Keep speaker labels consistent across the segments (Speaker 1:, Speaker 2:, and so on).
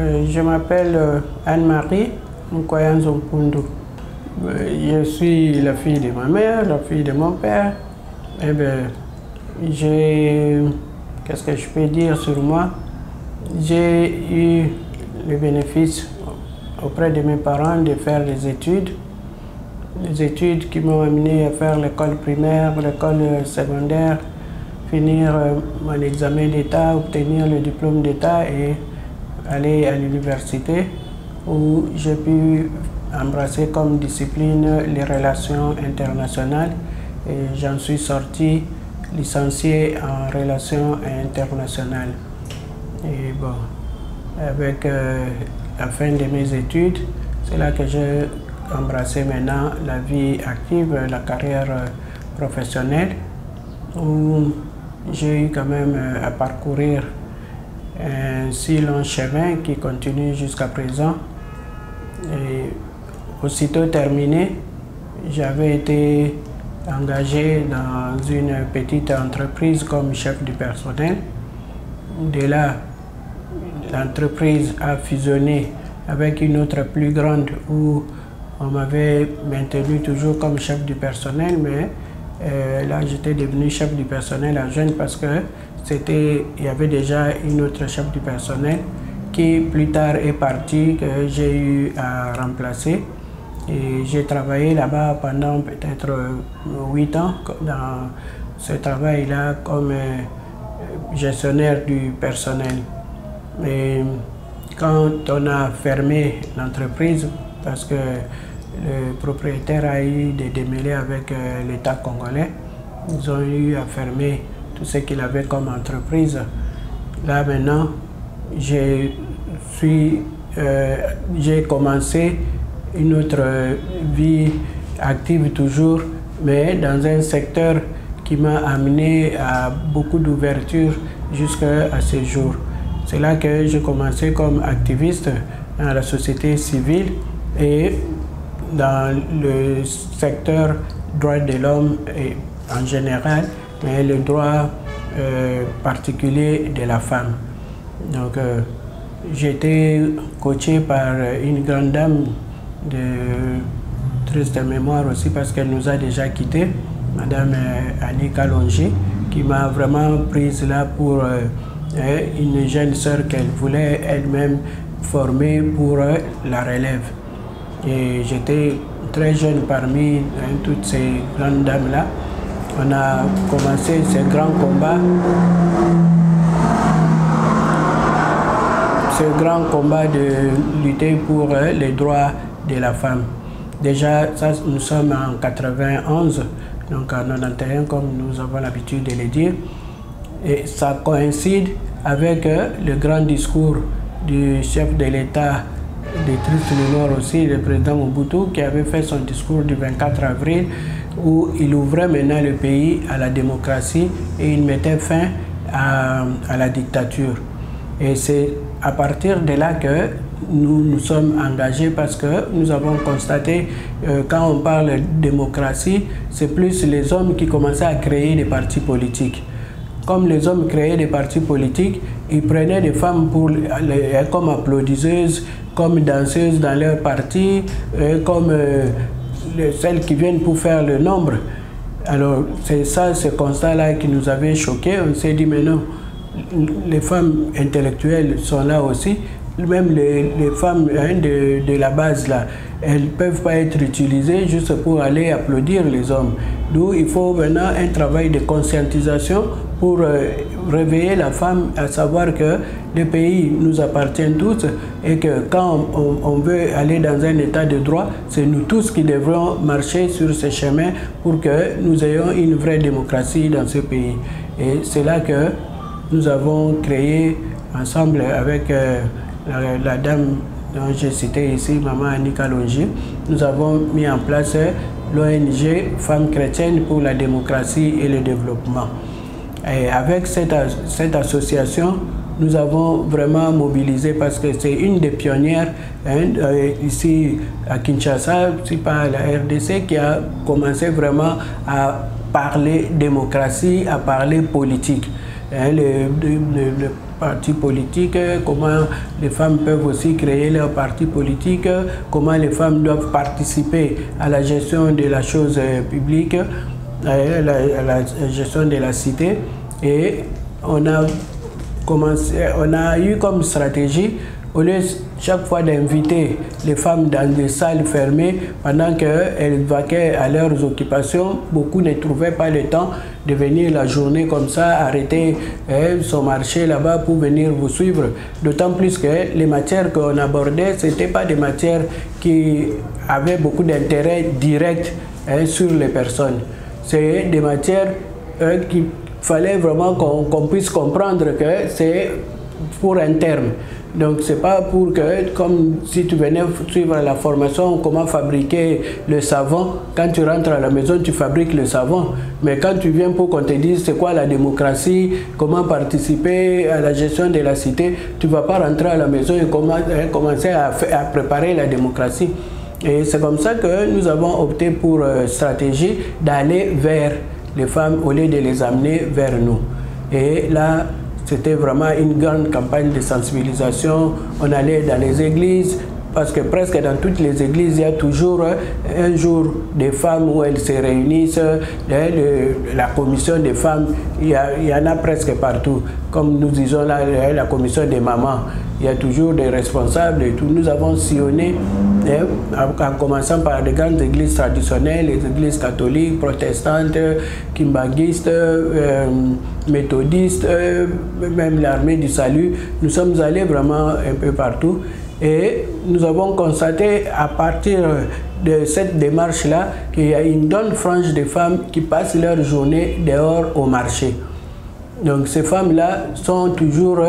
Speaker 1: Je m'appelle Anne-Marie Nkoyanzo Mpundu. Je suis la fille de ma mère, la fille de mon père. Eh bien, qu'est-ce que je peux dire sur moi? J'ai eu le bénéfice auprès de mes parents de faire des études qui m'ont amené à faire l'école primaire, l'école secondaire, finir mon examen d'État, obtenir le diplôme d'État et aller à l'université où j'ai pu embrasser comme discipline les relations internationales et j'en suis sorti licencié en relations internationales. Et bon, avec la fin de mes études, c'est là que j'ai embrassé maintenant la vie active, la carrière professionnelle, où j'ai eu quand même à parcourir un si long chemin qui continue jusqu'à présent. Et aussitôt terminé, j'avais été engagé dans une petite entreprise comme chef du personnel. De là, l'entreprise a fusionné avec une autre plus grande où on m'avait maintenu toujours comme chef du personnel, mais là j'étais devenu chef du personnel adjoint parce que il y avait déjà une autre chef du personnel qui plus tard est partie, que j'ai eu à remplacer. Et j'ai travaillé là-bas pendant peut-être 8 ans dans ce travail-là comme gestionnaire du personnel. Et quand on a fermé l'entreprise, parce que le propriétaire a eu des démêlés avec l'État congolais, ils ont eu à fermer tout ce qu'il avait comme entreprise. Là maintenant, j'ai commencé une autre vie active toujours, mais dans un secteur qui m'a amené à beaucoup d'ouverture jusqu'à ce jour. C'est là que j'ai commencé comme activiste dans la société civile et dans le secteur droits de l'homme en général, mais le droit particulier de la femme. Donc j'ai été coaché par une grande dame de triste mémoire aussi parce qu'elle nous a déjà quittés, Madame Annie Kalonji, qui m'a vraiment prise là pour une jeune sœur qu'elle voulait elle-même former pour la relève. Et j'étais très jeune parmi toutes ces grandes dames-là. On a commencé ce grand combat de lutter pour les droits de la femme. Déjà, ça, nous sommes en 91, donc en 91 comme nous avons l'habitude de le dire. Et ça coïncide avec le grand discours du chef de l'État de Triste-le-Nord aussi, le président Mobutu, qui avait fait son discours du 24 avril, où il ouvrait maintenant le pays à la démocratie et il mettait fin à la dictature. Et c'est à partir de là que nous nous sommes engagés parce que nous avons constaté quand on parle de démocratie, c'est plus les hommes qui commençaient à créer des partis politiques. Comme les hommes créaient des partis politiques, ils prenaient des femmes comme applaudisseuses, comme danseuses dans leur parti, comme celles qui viennent pour faire le nombre. Alors c'est ça, ce constat-là qui nous avait choqués. On s'est dit mais non, les femmes intellectuelles sont là aussi, même les femmes de la base là, elles ne peuvent pas être utilisées juste pour aller applaudir les hommes. D'où il faut maintenant un travail de conscientisation pour réveiller la femme à savoir que le pays nous appartient tous et que quand on veut aller dans un état de droit, c'est nous tous qui devrons marcher sur ce chemin pour que nous ayons une vraie démocratie dans ce pays. Et c'est là que nous avons créé ensemble avec la dame dont j'ai cité ici, Maman Annie Kalonji, nous avons mis en place l'ONG Femmes chrétiennes pour la démocratie et le développement. Et avec cette association, nous avons vraiment mobilisé parce que c'est une des pionnières ici à Kinshasa, c'est pas la RDC qui a commencé vraiment à parler démocratie, à parler politique. le parti politique, comment les femmes peuvent aussi créer leur parti politique, comment les femmes doivent participer à la gestion de la chose publique, à la gestion de la cité. Et on a eu comme stratégie, au lieu chaque fois d'inviter les femmes dans des salles fermées pendant qu'elles vaquaient à leurs occupations, beaucoup ne trouvaient pas le temps de venir la journée comme ça, arrêter son marché là-bas pour venir vous suivre. D'autant plus que les matières qu'on abordait, ce n'étaient pas des matières qui avaient beaucoup d'intérêt direct sur les personnes. C'est des matières qu'il fallait vraiment qu'on puisse comprendre que c'est pour un terme. Donc c'est pas pour que, comme si tu venais suivre la formation comment fabriquer le savon, quand tu rentres à la maison tu fabriques le savon, mais quand tu viens pour qu'on te dise c'est quoi la démocratie, comment participer à la gestion de la cité, tu vas pas rentrer à la maison et commencer à préparer la démocratie. Et c'est comme ça que nous avons opté pour stratégie d'aller vers les femmes au lieu de les amener vers nous. Et là, c'était vraiment une grande campagne de sensibilisation. On allait dans les églises, parce que presque dans toutes les églises, il y a toujours un jour des femmes où elles se réunissent. La commission des femmes, il y en a presque partout. Comme nous disons là, la commission des mamans, il y a toujours des responsables et tout. Nous avons sillonné, en commençant par les grandes églises traditionnelles, les églises catholiques, protestantes, kimbanguistes, méthodistes, même l'armée du salut. Nous sommes allés vraiment un peu partout. Et nous avons constaté à partir de cette démarche-là qu'il y a une bonne frange de femmes qui passent leur journée dehors au marché. Donc ces femmes-là sont toujours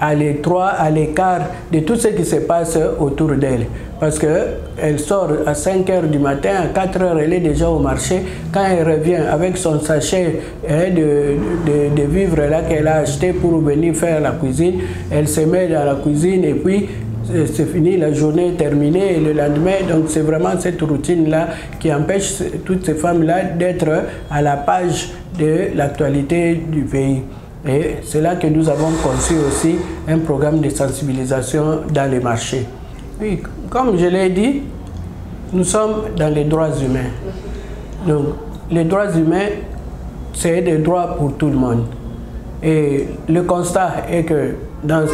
Speaker 1: à l'étroit, à l'écart de tout ce qui se passe autour d'elles. Parce qu'elle sort à 5 h du matin, à 4 h elle est déjà au marché. Quand elle revient avec son sachet de vivres là qu'elle a acheté pour venir faire la cuisine, elle se met dans la cuisine et puis c'est fini, la journée est terminée et le lendemain. Donc c'est vraiment cette routine-là qui empêche toutes ces femmes-là d'être à la page de l'actualité du pays. Et c'est là que nous avons conçu aussi un programme de sensibilisation dans les marchés. Oui, comme je l'ai dit, nous sommes dans les droits humains. Donc, les droits humains, c'est des droits pour tout le monde. Et le constat est que dans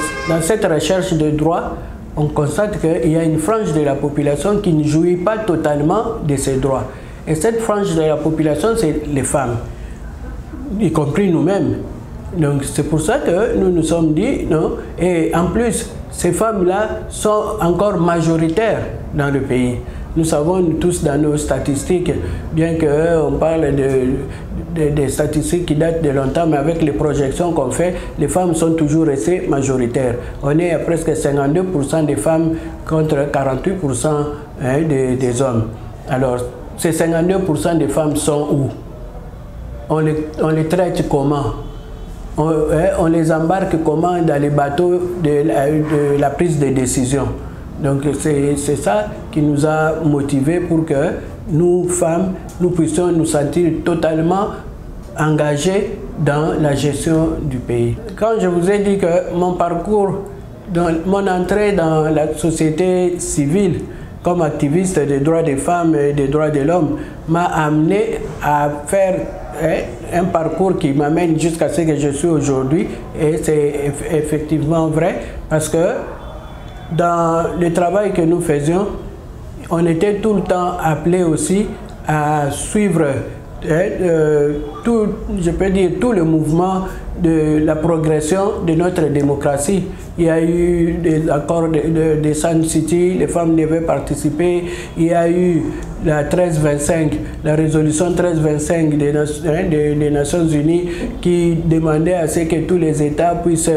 Speaker 1: cette recherche de droits, on constate qu'il y a une frange de la population qui ne jouit pas totalement de ces droits. Et cette frange de la population, c'est les femmes, y compris nous-mêmes. Donc c'est pour ça que nous nous sommes dit, non, et en plus, ces femmes-là sont encore majoritaires dans le pays. Nous savons tous dans nos statistiques, bien qu'on parle des statistiques qui datent de longtemps, mais avec les projections qu'on fait, les femmes sont toujours restées majoritaires. On est à presque 52% des femmes contre 48% des hommes. Alors, ces 52% des femmes sont où? On les traite comment? On les embarque comment dans les bateaux de la prise de décision. Donc c'est ça qui nous a motivés pour que nous, femmes, nous puissions nous sentir totalement engagés dans la gestion du pays. Quand je vous ai dit que mon parcours, mon entrée dans la société civile comme activiste des droits des femmes et des droits de l'homme m'a amené à faire un parcours qui m'amène jusqu'à ce que je suis aujourd'hui, et c'est effectivement vrai parce que dans le travail que nous faisions, on était tout le temps appelé aussi à suivre tout, je peux dire, tout le mouvement de la progression de notre démocratie. Il y a eu des accords de Sun City, les femmes devaient participer. Il y a eu la 1325, la résolution 1325 des Nations Unies qui demandait à ce que tous les États puissent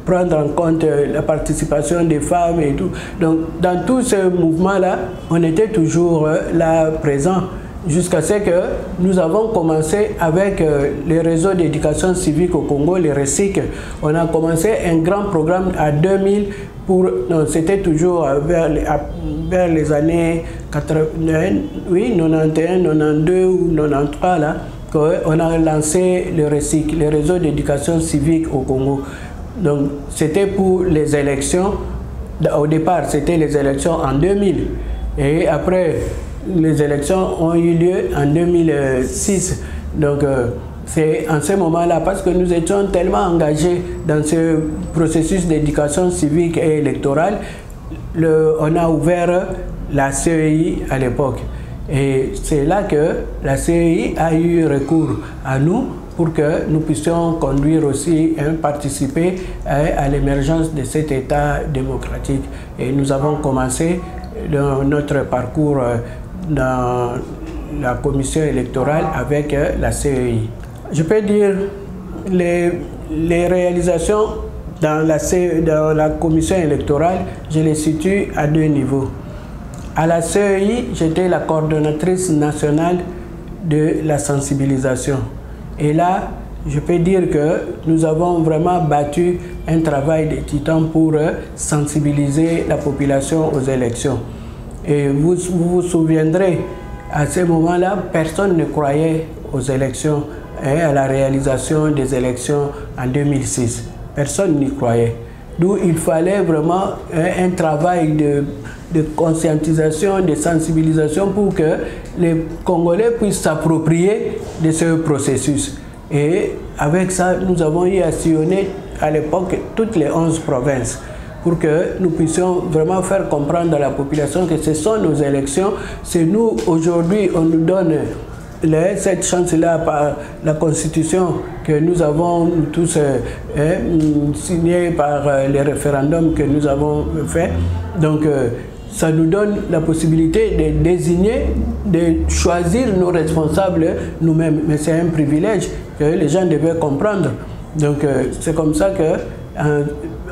Speaker 1: prendre en compte la participation des femmes et tout. Donc dans tout ce mouvement-là, on était toujours là présent. Jusqu'à ce que nous avons commencé avec les réseaux d'éducation civique au Congo, les RECIC. On a commencé un grand programme à 2000 c'était toujours vers les années 80, oui, 91, 92 ou 93 là, qu'on a lancé le RESIC, le réseau d'éducation civique au Congo. Donc c'était pour les élections. Au départ, c'était les élections en 2000. Et après, les élections ont eu lieu en 2006. Donc, c'est en ce moment-là, parce que nous étions tellement engagés dans ce processus d'éducation civique et électorale, on a ouvert la CEI à l'époque. Et c'est là que la CEI a eu recours à nous pour que nous puissions conduire aussi, participer à l'émergence de cet État démocratique. Et nous avons commencé notre parcours dans la commission électorale avec la CEI. Je peux dire les réalisations dans la commission électorale, je les situe à deux niveaux. À la CEI, j'étais la coordonnatrice nationale de la sensibilisation. Et là, je peux dire que nous avons vraiment battu un travail de titan pour sensibiliser la population aux élections. Et vous vous souviendrez, à ce moment-là, personne ne croyait aux élections et à la réalisation des élections en 2006. Personne n'y croyait. D'où il fallait vraiment un travail de conscientisation, de sensibilisation pour que les Congolais puissent s'approprier de ce processus. Et avec ça, nous avons eu à sillonner à l'époque toutes les 11 provinces pour que nous puissions vraiment faire comprendre à la population que ce sont nos élections. C'est nous, aujourd'hui, on nous donne cette chance-là par la Constitution que nous avons tous signée par les référendums que nous avons fait. Donc, ça nous donne la possibilité de désigner, de choisir nos responsables nous-mêmes. Mais c'est un privilège que les gens devaient comprendre. Donc, c'est comme ça que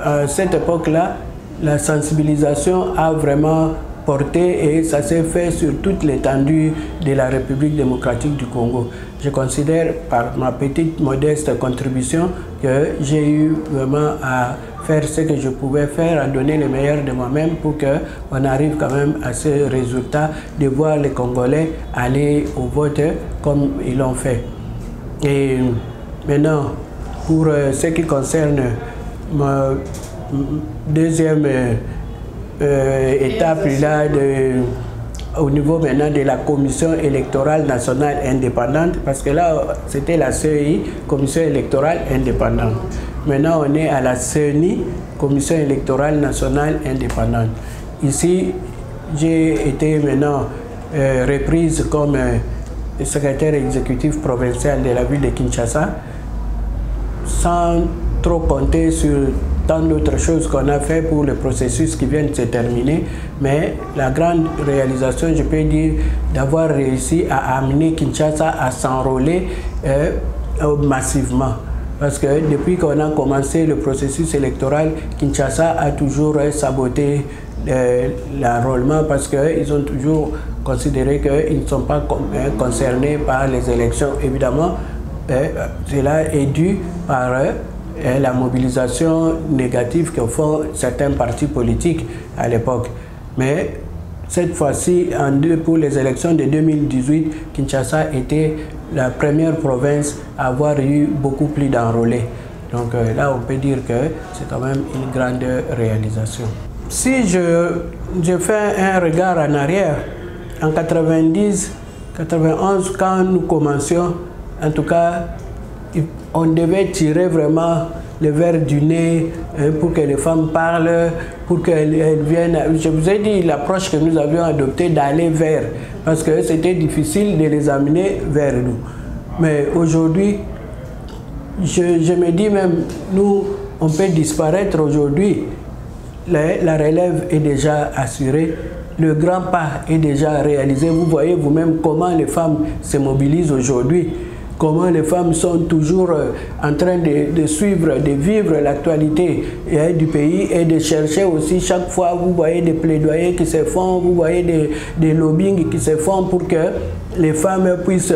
Speaker 1: à cette époque-là, la sensibilisation a vraiment porté et ça s'est fait sur toute l'étendue de la République démocratique du Congo. Je considère par ma petite modeste contribution que j'ai eu vraiment à faire ce que je pouvais faire, à donner le meilleur de moi-même pour qu'on arrive quand même à ce résultat de voir les Congolais aller au vote comme ils l'ont fait. Et maintenant, pour ce qui concerne ma deuxième étape là, au niveau maintenant de la Commission électorale nationale indépendante, parce que là c'était la CEI, Commission électorale indépendante. Maintenant on est à la CENI, Commission électorale nationale indépendante. Ici j'ai été maintenant reprise comme secrétaire exécutif provincial de la ville de Kinshasa, sans trop compter sur tant d'autres choses qu'on a fait pour le processus qui vient de se terminer, mais la grande réalisation, je peux dire, d'avoir réussi à amener Kinshasa à s'enrôler massivement. Parce que depuis qu'on a commencé le processus électoral, Kinshasa a toujours saboté l'enrôlement parce qu'ils ont toujours considéré qu'ils ne sont pas concernés par les élections. Évidemment, cela est dû par la mobilisation négative que font certains partis politiques à l'époque. Mais cette fois-ci, pour les élections de 2018, Kinshasa était la première province à avoir eu beaucoup plus d'enrôlés. Donc là, on peut dire que c'est quand même une grande réalisation. Si je fais un regard en arrière, en 90, 91, quand nous commencions, en tout cas, on devait tirer vraiment le verre du nez pour que les femmes parlent, pour qu'elles viennent. Je vous ai dit l'approche que nous avions adoptée d'aller vers, parce que c'était difficile de les amener vers nous. Mais aujourd'hui, je me dis même, nous, on peut disparaître aujourd'hui. La relève est déjà assurée. Le grand pas est déjà réalisé. Vous voyez vous-même comment les femmes se mobilisent aujourd'hui. Comment les femmes sont toujours en train de suivre, de vivre l'actualité du pays et de chercher aussi chaque fois, vous voyez des plaidoyers qui se font, vous voyez des lobbying qui se font pour que les femmes puissent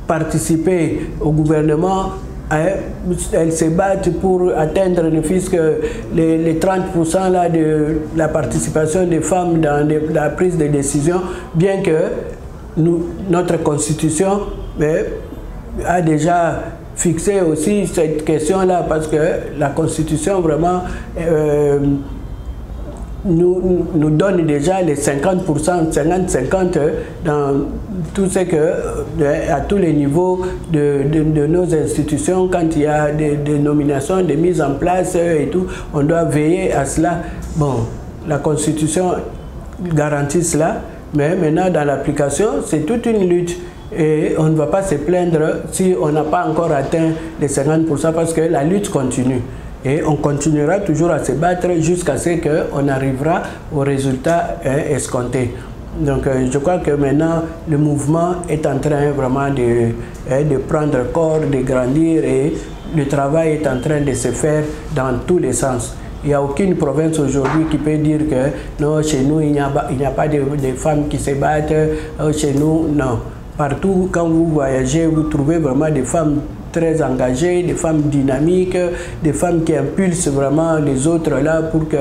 Speaker 1: participer au gouvernement elles se battent pour atteindre ne fût-ce que les 30% là de la participation des femmes dans la prise de décision, bien que notre constitution a déjà fixé aussi cette question-là, parce que la constitution vraiment nous donne déjà les 50%, 50-50 dans tout ce que, à tous les niveaux de nos institutions, quand il y a des nominations, des mises en place et tout, on doit veiller à cela. Bon, la Constitution garantit cela, mais maintenant dans l'application, c'est toute une lutte. Et on ne va pas se plaindre si on n'a pas encore atteint les 50%, parce que la lutte continue. Et on continuera toujours à se battre jusqu'à ce qu'on arrivera au résultat escompté. Donc je crois que maintenant le mouvement est en train vraiment de prendre corps, de grandir, et le travail est en train de se faire dans tous les sens. Il n'y a aucune province aujourd'hui qui peut dire que non, chez nous il n'y a pas de femmes qui se battent, chez nous non. Partout, quand vous voyagez, vous trouvez vraiment des femmes très engagées, des femmes dynamiques, des femmes qui impulsent vraiment les autres là pour que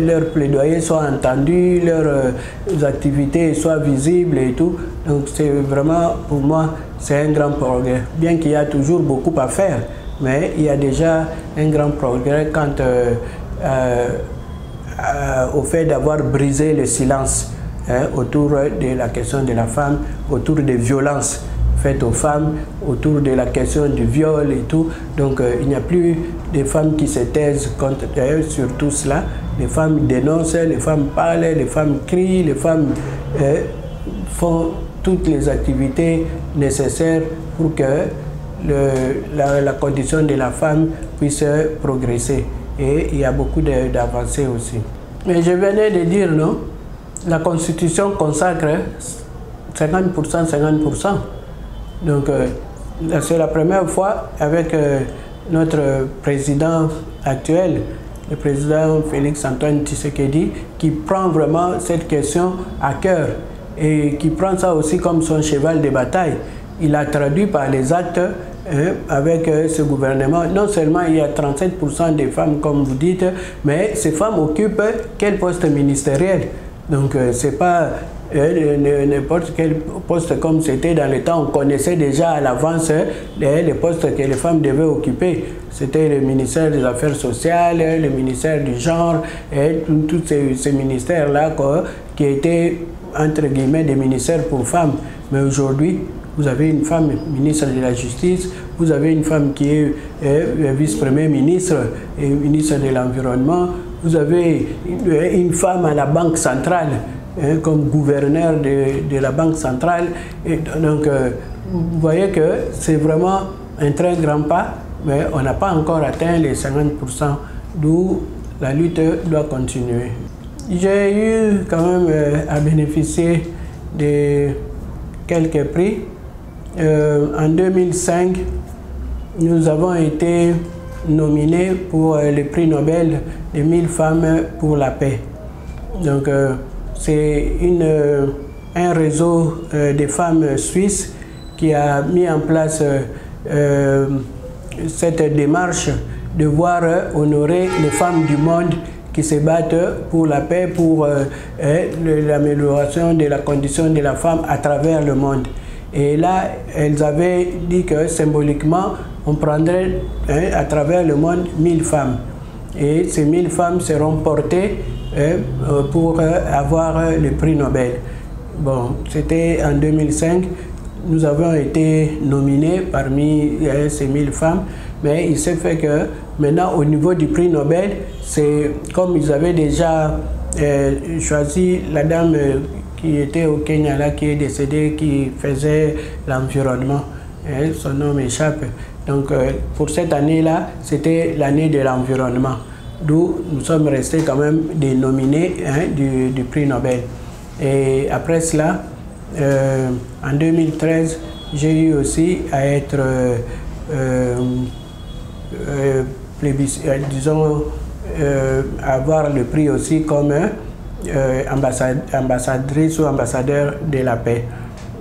Speaker 1: leurs plaidoyers soient entendus, leurs activités soient visibles et tout. Donc c'est vraiment, pour moi, c'est un grand progrès. Bien qu'il y a toujours beaucoup à faire, mais il y a déjà un grand progrès quant au fait d'avoir brisé le silence autour de la question de la femme, autour des violences faites aux femmes, autour de la question du viol et tout. Donc il n'y a plus de femmes qui se taisent sur tout cela. Les femmes dénoncent, les femmes parlent, les femmes crient, les femmes font toutes les activités nécessaires pour que la condition de la femme puisse progresser. Et il y a beaucoup d'avancées aussi. Mais je venais de dire, non, la Constitution consacre 50%, 50%. Donc, c'est la première fois avec notre président actuel, le président Félix-Antoine Tshisekedi, qui prend vraiment cette question à cœur et qui prend ça aussi comme son cheval de bataille. Il a traduit par les actes avec ce gouvernement. Non seulement il y a 37% des femmes, comme vous dites, mais ces femmes occupent quel poste ministériel? Donc, c'est pas n'importe quel poste comme c'était dans le temps. On connaissait déjà à l'avance les postes que les femmes devaient occuper. C'était le ministère des Affaires sociales, le ministère du genre, et tous ces ministères-là qui étaient, entre guillemets, des ministères pour femmes. Mais aujourd'hui, vous avez une femme ministre de la Justice, vous avez une femme qui est vice-premier ministre et ministre de l'Environnement, vous avez une femme à la Banque centrale, comme gouverneur de la Banque centrale. Et donc, vous voyez que c'est vraiment un très grand pas, mais on n'a pas encore atteint les 50%, d'où la lutte doit continuer. J'ai eu quand même à bénéficier de quelques prix. En 2005, nous avons été nominés pour le prix Nobel de 1000 femmes pour la paix. Donc, c'est un réseau de femmes suisses qui a mis en place cette démarche de voir honorer les femmes du monde qui se battent pour la paix, pour l'amélioration de la condition de la femme à travers le monde. Et là, elles avaient dit que symboliquement, on prendrait à travers le monde 1000 femmes. Et ces 1000 femmes seront portées pour avoir le prix Nobel. Bon, c'était en 2005. Nous avons été nominés parmi ces 1000 femmes, mais il s'est fait que maintenant, au niveau du prix Nobel, c'est comme ils avaient déjà choisi la dame qui était au Kenya, là, qui est décédée, qui faisait l'environnement. Son nom m'échappe. Donc, pour cette année-là, c'était l'année de l'environnement. D'où nous sommes restés quand même des nominés du prix Nobel. Et après cela, en 2013, j'ai eu aussi à être, disons, avoir le prix aussi comme ambassadrice ou ambassadeur de la paix.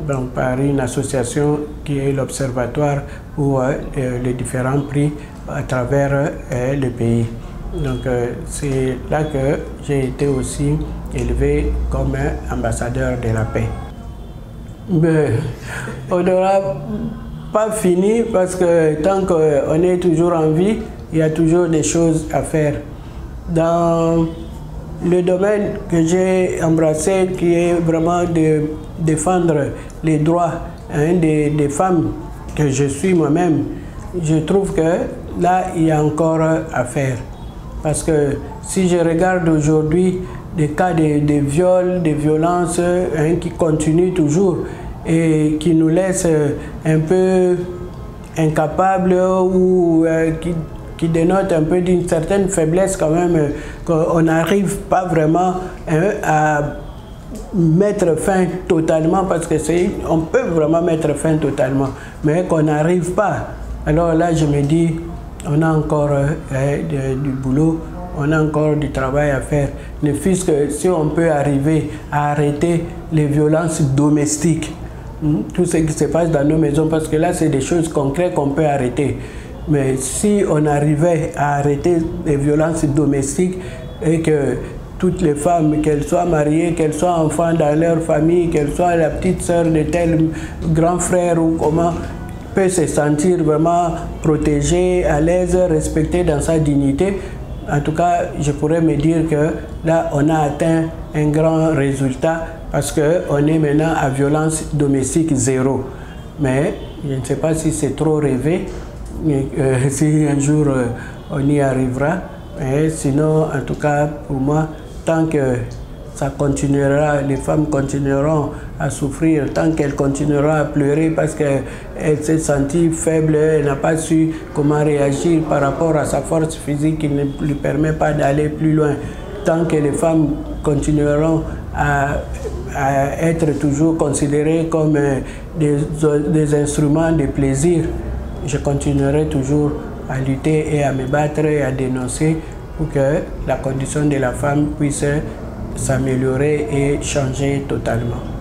Speaker 1: donc, par une association qui est l'Observatoire pour les différents prix à travers le pays. Donc c'est là que j'ai été aussi élevé comme ambassadeur de la paix. Mais on n'aura pas fini parce que tant qu'on est toujours en vie, il y a toujours des choses à faire. Dans le domaine que j'ai embrassé, qui est vraiment de défendre les droits des femmes que je suis moi-même, je trouve que là, il y a encore à faire. Parce que si je regarde aujourd'hui des cas de viols, de violences qui continuent toujours et qui nous laissent un peu incapables ou qui dénotent un peu d'une certaine faiblesse quand même, qu'on n'arrive pas vraiment à mettre fin totalement, parce que on peut vraiment mettre fin totalement, mais qu'on n'arrive pas. Alors là, je me dis, on a encore du boulot, on a encore du travail à faire. Ne fût-ce que si on peut arriver à arrêter les violences domestiques, tout ce qui se passe dans nos maisons, parce que là, c'est des choses concrètes qu'on peut arrêter. Mais si on arrivait à arrêter les violences domestiques et que toutes les femmes, qu'elles soient mariées, qu'elles soient enfants dans leur famille, qu'elles soient la petite sœur de tel grand frère ou comment, peut se sentir vraiment protégée, à l'aise, respectée dans sa dignité. En tout cas, je pourrais me dire que là, on a atteint un grand résultat parce qu'on est maintenant à violence domestique zéro. Mais je ne sais pas si c'est trop rêvé, si un jour on y arrivera. Mais sinon, en tout cas, pour moi, tant que ça continuera, les femmes continueront à souffrir, tant qu'elles continueront à pleurer parce qu'elle s'est sentie faible, elle n'a pas su comment réagir par rapport à sa force physique qui ne lui permet pas d'aller plus loin. Tant que les femmes continueront à être toujours considérées comme des instruments de plaisir, je continuerai toujours à lutter et à me battre et à dénoncer pour que la condition de la femme puisse s'améliorer et changer totalement.